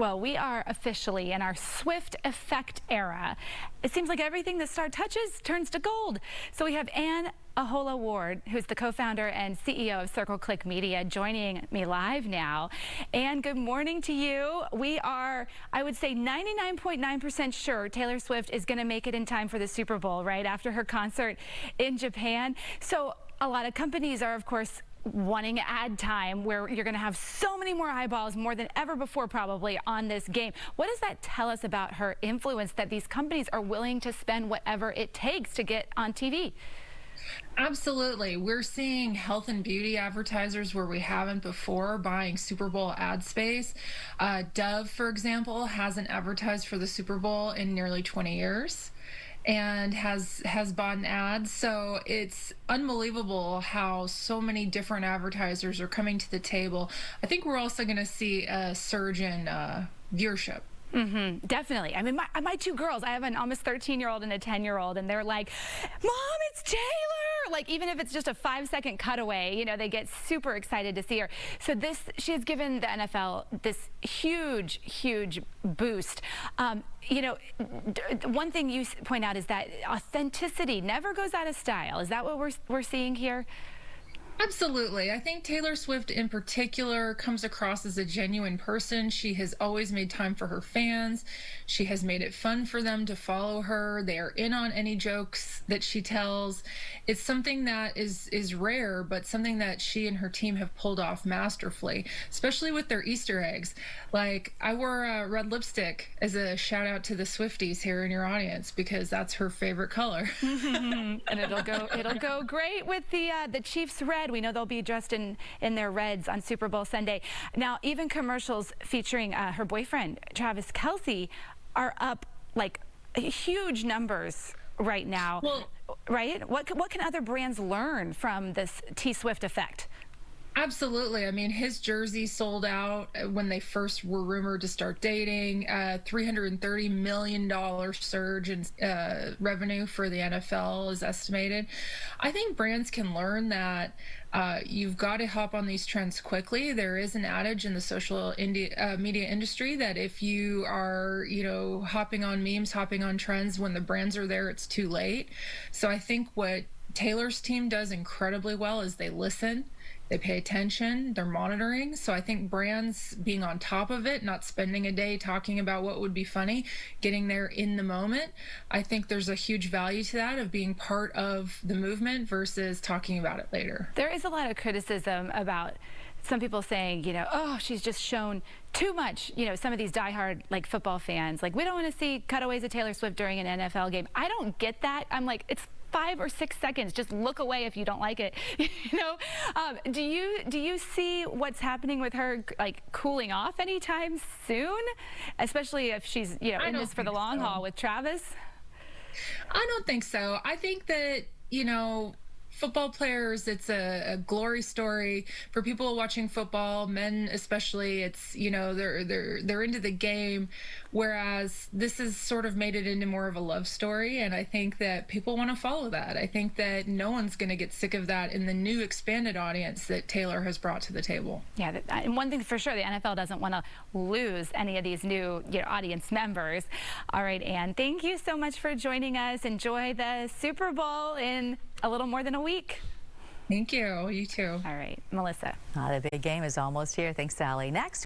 Well, we are officially in our Swift effect era. It seems like everything the star touches turns to gold. So we have Anne Ahola Ward, who's the co-founder and CEO of CircleClick Media, joining me live now. Anne, good morning to you. We are, I would say, 99.9% sure Taylor Swift is going to make it in time for the Super Bowl, right after her concert in Japan. So a lot of companies are, of course, wanting ad time where you're going to have so many more eyeballs, more than ever before probably, on this game. What does that tell us about her influence, that these companies are willing to spend whatever it takes to get on TV? Absolutely. We're seeing health and beauty advertisers where we haven't before buying Super Bowl ad space. Dove, for example, hasn't advertised for the Super Bowl in nearly 20 years. And has bought an ad. So it's unbelievable how so many different advertisers are coming to the table. I think we're also going to see a surge in viewership. Definitely. I mean, my two girls, I have an almost 13-year-old and a 10-year-old, and they're like, "Mom, it's Taylor!" Like, even if it's just a 5-second cutaway, you know, they get super excited to see her. So she has given the NFL this huge, huge boost. You know, one thing you point out is that authenticity never goes out of style. Is that what we're seeing here? Absolutely. I think Taylor Swift in particular comes across as a genuine person. She has always made time for her fans. She has made it fun for them to follow her. They are in on any jokes that she tells. It's something that is rare, but something that she and her team have pulled off masterfully, especially with their Easter eggs. Like, I wore red lipstick as a shout out to the Swifties here in your audience because that's her favorite color. And it'll go great with the Chiefs red. We know they'll be dressed in their reds on Super Bowl Sunday. Now, even commercials featuring her boyfriend, Travis Kelce, are up like huge numbers right now. Well, right? What can other brands learn from this T-Swift effect? Absolutely. I mean, his jersey sold out when they first were rumored to start dating. $330 million surge in revenue for the NFL is estimated. I think brands can learn that you've got to hop on these trends quickly. There is an adage in the social media industry that if you are, hopping on memes, hopping on trends, when the brands are there, it's too late. So I think what Taylor's team does incredibly well is they listen. They pay attention, they're monitoring. So I think brands being on top of it, not spending a day talking about what would be funny, getting there in the moment. I think there's a huge value to that, of being part of the movement versus talking about it later. There is a lot of criticism about some people saying, oh, she's just shown too much. Some of these diehard football fans, we don't want to see cutaways of Taylor Swift during an NFL game. I don't get that. I'm like, it's 5 or 6 seconds. Just look away if you don't like it. Do you see what's happening with her cooling off anytime soon, especially if she's in this for the long haul with Travis? I don't think so. I think that football players, it's a glory story for people watching football, men especially. It's they're into the game, whereas this has sort of made it into more of a love story, and I think that people want to follow that. I think that no one's going to get sick of that in the new expanded audience that Taylor has brought to the table. Yeah, and one thing for sure, the NFL doesn't want to lose any of these new audience members. All right, Anne, thank you so much for joining us. Enjoy the Super Bowl in a little more than a week. Thank you. You too. All right, Melissa. The big game is almost here. Thanks, Sally. Next.